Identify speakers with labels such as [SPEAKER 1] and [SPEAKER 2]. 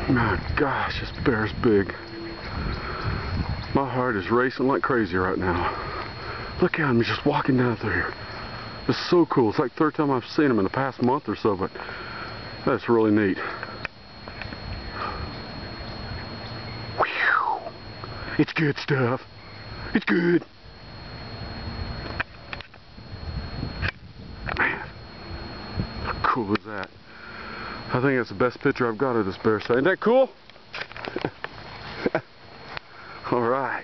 [SPEAKER 1] My gosh, this bear's big. My heart is racing like crazy right now. Look at him, he's just walking down through here. It's so cool. It's like the third time I've seen him in the past month or so, but that's really neat. Whew. It's good stuff. It's good. Man, how cool is that? I think that's the best picture I've got of this bear. So ain't that cool? All right.